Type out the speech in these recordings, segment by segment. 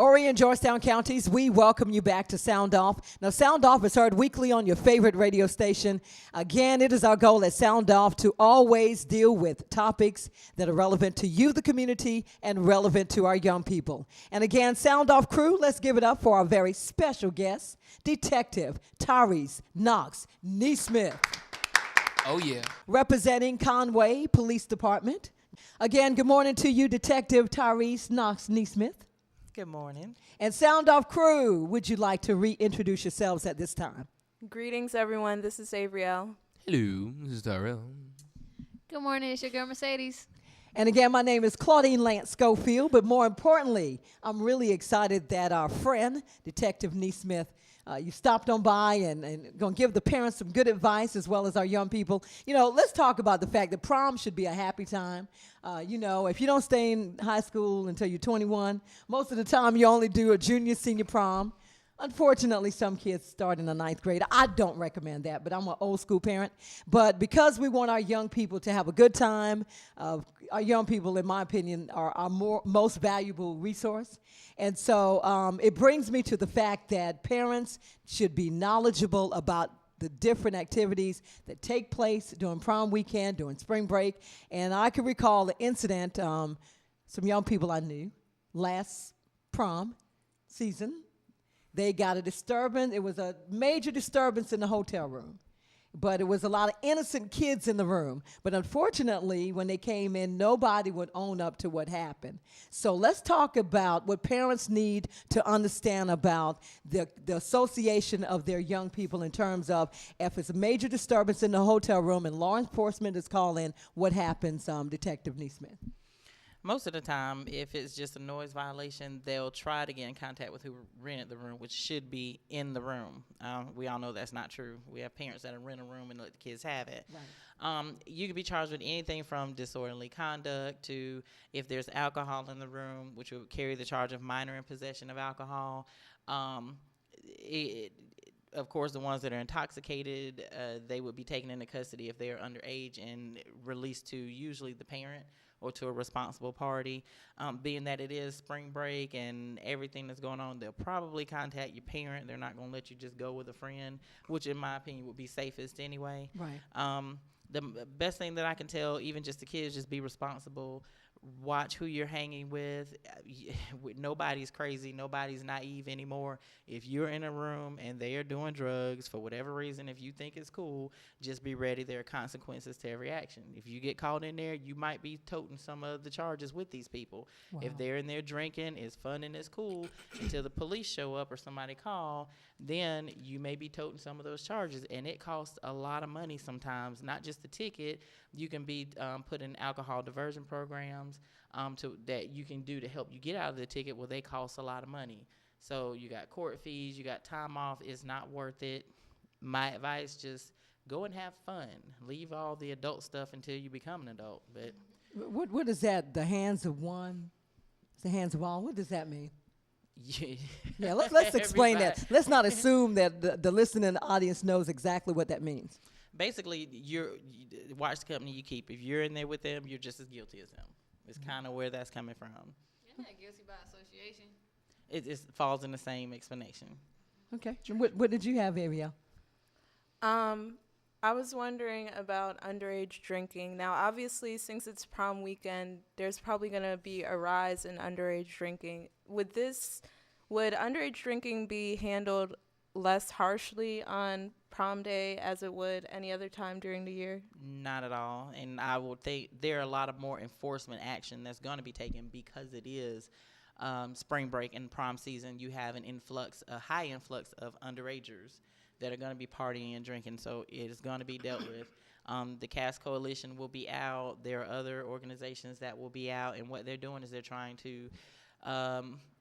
Horry and Georgetown counties, we welcome you back to Sound Off. Now, Sound Off is heard weekly on your favorite radio station. Again, it is our goal at Sound Off to always deal with topics that are relevant to you, the community, and relevant to our young people. And again, Sound Off crew, let's give it up for our very special guest, Detective Knox-Nesmith. Oh, yeah. Representing Conway Police Department. Again, good morning to you, Detective Knox-Nesmith. Good morning. And Sound Off crew, would you like to reintroduce yourselves at this time? Greetings, everyone. This is Avriel. Hello, this is Tyrell. Good morning, it's your girl Mercedes. And again, my name is Claudine Lance Schofield, but more importantly, I'm really excited that our friend, Detective Nesmith, you stopped on by and going to give the parents some good advice as well as our young people. You know, let's talk about the fact that prom should be a happy time. You know, if you don't stay in high school until you're 21, most of the time you only do a junior, senior prom. Unfortunately, some kids start in the 9th grade. I don't recommend that, but I'm an old school parent. But because we want our young people to have a good time, our young people, in my opinion, are our most valuable resource. And so it brings me to the fact that parents should be knowledgeable about the different activities that take place during prom weekend, during spring break. And I can recall the incident, some young people I knew, last prom season. They got a disturbance. It was a major disturbance in the hotel room. But it was a lot of innocent kids in the room. But unfortunately, when they came in, nobody would own up to what happened. So let's talk about what parents need to understand about the association of their young people in terms of if it's a major disturbance in the hotel room and law enforcement is calling, what happens, Detective Nesmith? Most of the time, if it's just a noise violation, they'll try to get in contact with who rented the room, which should be in the room. We all know that's not true. We have parents that rent a room and let the kids have it. Right. You could be charged with anything from disorderly conduct to if there's alcohol in the room, which would carry the charge of minor in possession of alcohol. Of course, the ones that are intoxicated, they would be taken into custody if they are underage and released to usually the parent or to a responsible party. Being that it is spring break and everything that's going on, they'll probably contact your parent. They're not going to let you just go with a friend, which in my opinion would be safest anyway. Right. The best thing that I can tell, even just the kids, just be responsible. Watch who you're hanging with. Nobody's crazy. Nobody's naive anymore. If you're in a room and they are doing drugs for whatever reason, if you think it's cool, just be ready. There are consequences to every action. If you get caught in there, you might be toting some of the charges with these people. Wow. If they're in there drinking, it's fun and it's cool until the police show up or somebody call, then you may be toting some of those charges. And it costs a lot of money sometimes, not just the ticket. You can be put in alcohol diversion programs that you can do to help you get out of the ticket. Well, they cost a lot of money. So you got court fees, you got time off. It's not worth it. My advice, just go and have fun. Leave all the adult stuff until you become an adult. But what is that? The hands of one, the hands of all. What does that mean? Yeah, let's explain that. Let's not assume that the listening audience knows exactly what that means. Basically, you watch the company you keep. If you're in there with them, you're just as guilty as them. It's kind of where that's coming from. You're not guilty by association. It falls in the same explanation. Okay. What did you have, Ariel? I was wondering about underage drinking. Now, obviously, since it's prom weekend, there's probably going to be a rise in underage drinking. Would underage drinking be handled less harshly on prom day as it would any other time during the year? Not at all. And I would think there are a lot of more enforcement action that's going to be taken because it is spring break and prom season. You have a high influx of underagers that are going to be partying and drinking, so it is going to be dealt with. The Cass Coalition will be out. There are other organizations that will be out, and what they're doing is they're trying to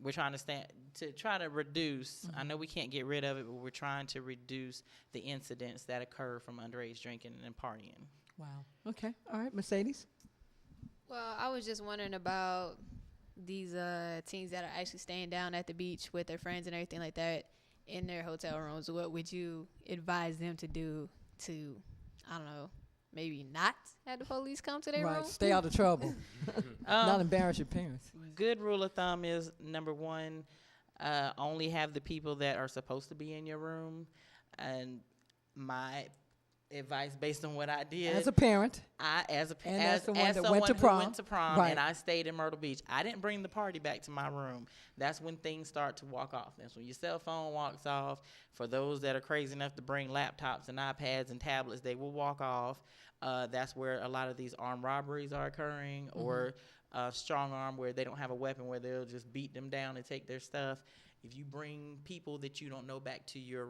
we're trying to try to reduce. I know we can't get rid of it, but we're trying to reduce the incidents that occur from underage drinking and partying. Wow. Okay. All right, Mercedes. Well, I was just wondering about these teens that are actually staying down at the beach with their friends and everything like that in their hotel rooms. What would you advise them to do to, I don't know, maybe not have the police come to their room? Right, stay out of trouble. Not embarrass your parents. Good rule of thumb is, number one, Only have the people that are supposed to be in your room. And my advice, based on what I did, As a parent. as a And as, as someone as that someone went to who prom. went to prom, Right. and I stayed in Myrtle Beach, I didn't bring the party back to my room. That's when things start to walk off. That's when your cell phone walks off. For those that are crazy enough to bring laptops and iPads and tablets, they will walk off. That's where a lot of these armed robberies are occurring, or strong arm, where they don't have a weapon, where they'll just beat them down and take their stuff. If you bring people that you don't know back to your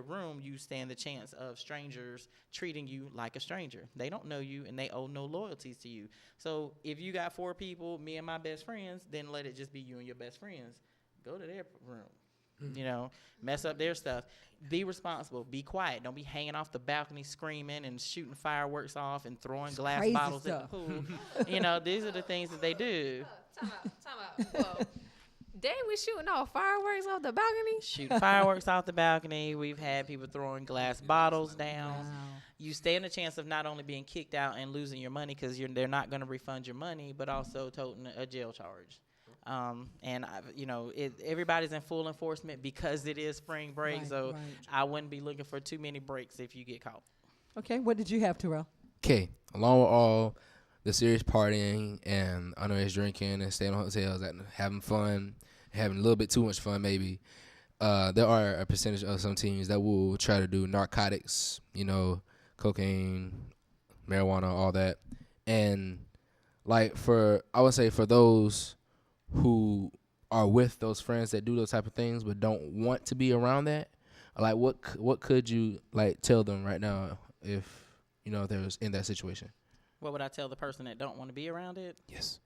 room, you stand the chance of strangers treating you like a stranger. They don't know you, and they owe no loyalties to you. So if you got 4 people, me and my best friends, then let it just be you and your best friends. Go to their room. You know, mess up their stuff. Be responsible. Be quiet. Don't be hanging off the balcony screaming and shooting fireworks off and throwing glass crazy bottles stuff. at the pool. You know, these are the things that they do. Time out. Whoa. They was shooting off fireworks off the balcony? Shooting fireworks off the balcony. We've had people throwing glass bottles down. Wow. You stand a chance of not only being kicked out and losing your money, because they're not going to refund your money, but also toting a jail charge. Everybody's in full enforcement because it is spring break, Right, so right. I wouldn't be looking for too many breaks if you get caught. Okay, what did you have, Terrell? Okay, along with all the serious partying and underage drinking and staying in hotels and having fun, having a little bit too much fun maybe, there are a percentage of some teams that will try to do narcotics, cocaine, marijuana, all that. And I would say for those who are with those friends that do those type of things but don't want to be around that, what could you tell them right now if they're in that situation? What would I tell the person that don't want to be around it? Yes.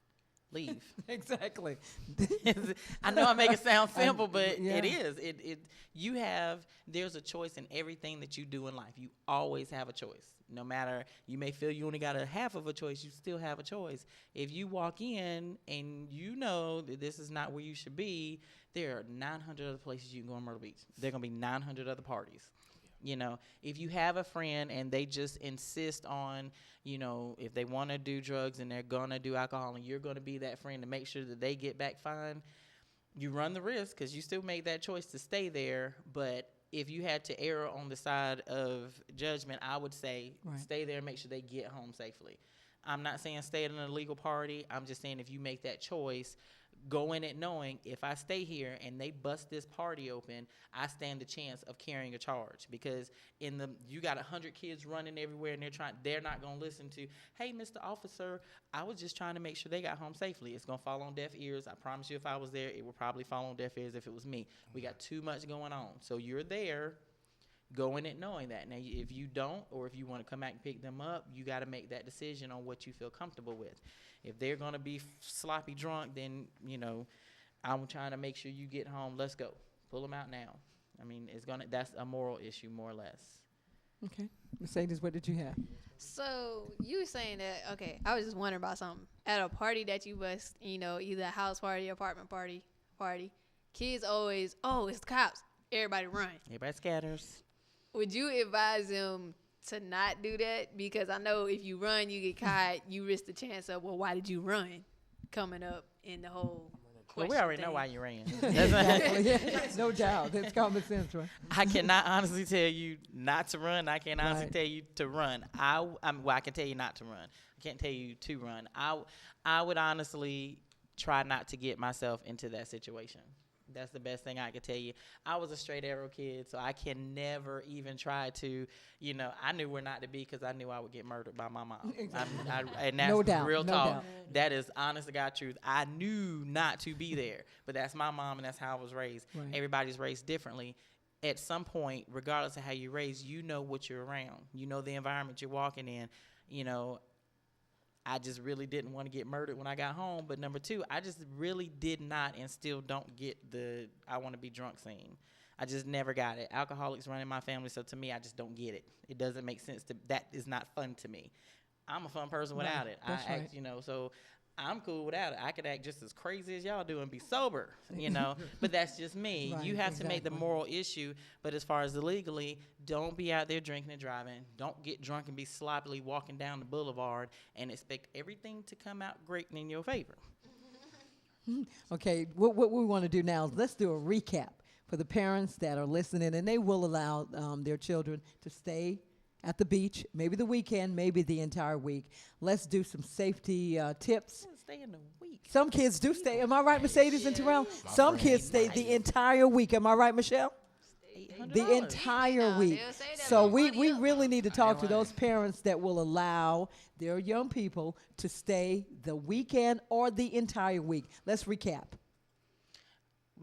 Leave. Exactly. I know I make it sound simple, but yeah. it is. There's a choice in everything that you do in life. You always have a choice. No matter, you may feel you only got a half of a choice, you still have a choice. If you walk in and you know that this is not where you should be, there are 900 other places you can go in Myrtle Beach. There are going to be 900 other parties. If you have a friend and they just insist on, if they want to do drugs and they're going to do alcohol and you're going to be that friend to make sure that they get back fine, you run the risk because you still made that choice to stay there. But if you had to err on the side of judgment, I would say stay there and make sure they get home safely. I'm not saying stay at an illegal party. I'm just saying if you make that choice, go in it knowing if I stay here and they bust this party open, I stand the chance of carrying a charge, because you got 100 kids running everywhere and they're not going to listen to, hey, Mr. Officer, I was just trying to make sure they got home safely. It's going to fall on deaf ears. I promise you, if I was there, it would probably fall on deaf ears if it was me. We got too much going on. So you're there. Go in it knowing that. Now, if you don't, or if you want to come back and pick them up, you got to make that decision on what you feel comfortable with. If they're going to be sloppy drunk, then, I'm trying to make sure you get home. Let's go. Pull them out now. I mean, that's a moral issue, more or less. Okay. Mercedes, what did you have? So you were saying that, okay, I was just wondering about something. At a party that you bust, either a house party, apartment party, kids always, it's the cops. Everybody run. Everybody scatters. Would you advise them to not do that? Because I know if you run, you get caught, you risk the chance of, well, why did you run? Coming up in the whole Well, question we already thing. know why you ran. Exactly. Yeah. No doubt. That's common sense, right? I cannot honestly tell you not to run. I can't honestly tell you to run. I can tell you not to run. I can't tell you to run. I would honestly try not to get myself into that situation. That's the best thing I could tell you. I was a straight arrow kid, so I can never even try to, I knew where not to be because I knew I would get murdered by my mom. Exactly. And that's No doubt, real no talk. doubt. That is honest to God truth. I knew not to be there, but that's my mom and that's how I was raised. Right. Everybody's raised differently. At some point, regardless of how you're raised, you know what you're around. You know the environment you're walking in. I just really didn't want to get murdered when I got home. But number two, I just really did not and still don't get the I want to be drunk scene. I just never got it. Alcoholics run in my family, so to me, I just don't get it. It doesn't make sense. That is not fun to me. I'm a fun person without it. That's right. So I'm cool without it. I could act just as crazy as y'all do and be sober, but that's just me. Right, You have to make the exactly. moral issue, but as far as illegally, don't be out there drinking and driving. Don't get drunk and be sloppily walking down the boulevard and expect everything to come out great and in your favor. Okay, what we want to do now is let's do a recap for the parents that are listening, and they will allow their children to stay at the beach, maybe the weekend, maybe the entire week. Let's do some safety tips. Stay in the week. Some kids do stay. Am I right, Mercedes and Terrell? My Some friend, kids stay the entire week. Am I right, Michelle? $800. The entire week. they'll say that So about we money up. really need to talk to lying. those parents that will allow their young people to stay the weekend or the entire week. Let's recap.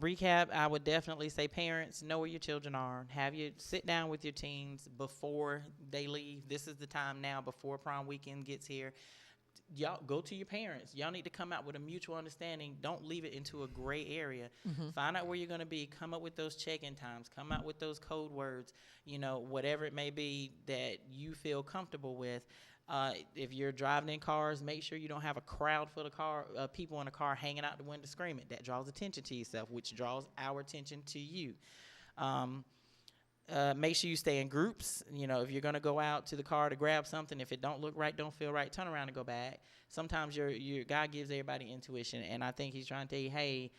Recap, I would definitely say parents, know where your children are. Have you sit down with your teens before they leave. This is the time now before prom weekend gets here. Y'all go to your parents. Y'all need to come out with a mutual understanding. Don't leave it into a gray area. Find out where you're going to be. Come up with those check-in times. Come out with those code words, whatever it may be that you feel comfortable with. If you're driving in cars, make sure you don't have a crowd full of people in a car hanging out the window screaming. That draws attention to yourself, which draws our attention to you. Make sure you stay in groups. If you're going to go out to the car to grab something, if it don't look right, don't feel right, turn around and go back. Sometimes your God gives everybody intuition, and I think he's trying to tell you, hey,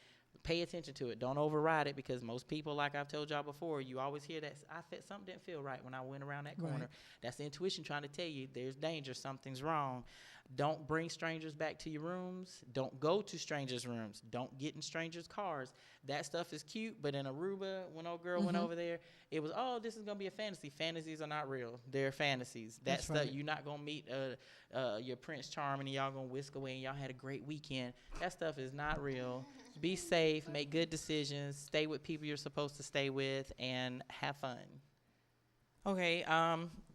pay attention to it. Don't override it, because most people, like I've told y'all before, you always hear that, something didn't feel right when I went around that corner. Right. That's the intuition trying to tell you there's danger, something's wrong. Don't bring strangers back to your rooms. Don't go to strangers' rooms. Don't get in strangers' cars. That stuff is cute, but in Aruba, when old girl went over there, it was, this is going to be a fantasy. Fantasies are not real. They're fantasies. That's stuff you're not going to meet your Prince Charming and y'all going to whisk away and y'all had a great weekend. That stuff is not real. Be safe. Make good decisions. Stay with people you're supposed to stay with, and have fun. Okay,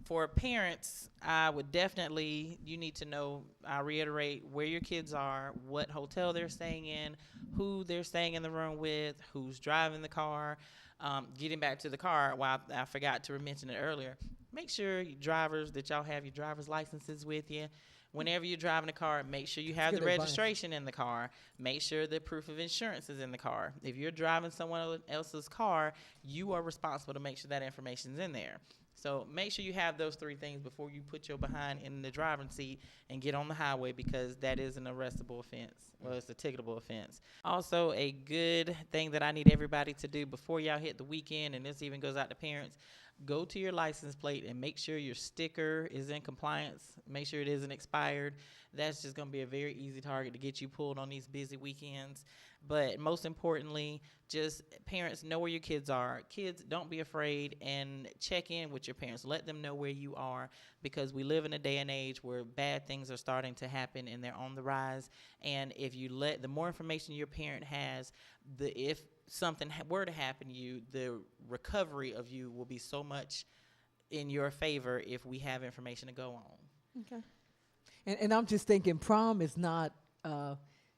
for parents, I would definitely, you need to know, I reiterate, where your kids are, what hotel they're staying in, who they're staying in the room with, who's driving the car. Getting back to the car, I forgot to mention it earlier, make sure that y'all have your driver's licenses with you. Whenever you're driving a car, make sure you have the registration in the car. Make sure the proof of insurance is in the car. If you're driving someone else's car, you are responsible to make sure that information's in there. So make sure you have those three things before you put your behind in the driving seat and get on the highway, because that is an arrestable offense. Well, it's a ticketable offense. Also, a good thing that I need everybody to do before y'all hit the weekend, and this even goes out to parents, go to your license plate and make sure your sticker is in compliance. Make sure it isn't expired. That's just going to be a very easy target to get you pulled on these busy weekends. But most importantly, just parents, know where your kids are. Kids, don't be afraid, and check in with your parents. Let them know where you are, because we live in a day and age where bad things are starting to happen and they're on the rise. And if you the more information your parent has, if something were to happen to you, the recovery of you will be so much in your favor if we have information to go on. Okay. And I'm just thinking, prom is not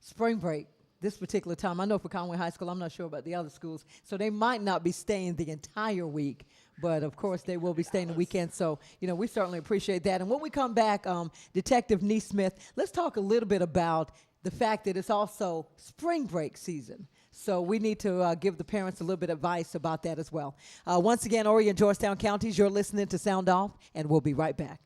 spring break this particular time. I know for Conway High School, I'm not sure about the other schools, so they might not be staying the entire week, but of course they will be staying the weekend. So, we certainly appreciate that. And when we come back, Detective Nesmith, let's talk a little bit about the fact that it's also spring break season. So we need to give the parents a little bit of advice about that as well. Once again, Horry and Georgetown counties, you're listening to Sound Off, and we'll be right back.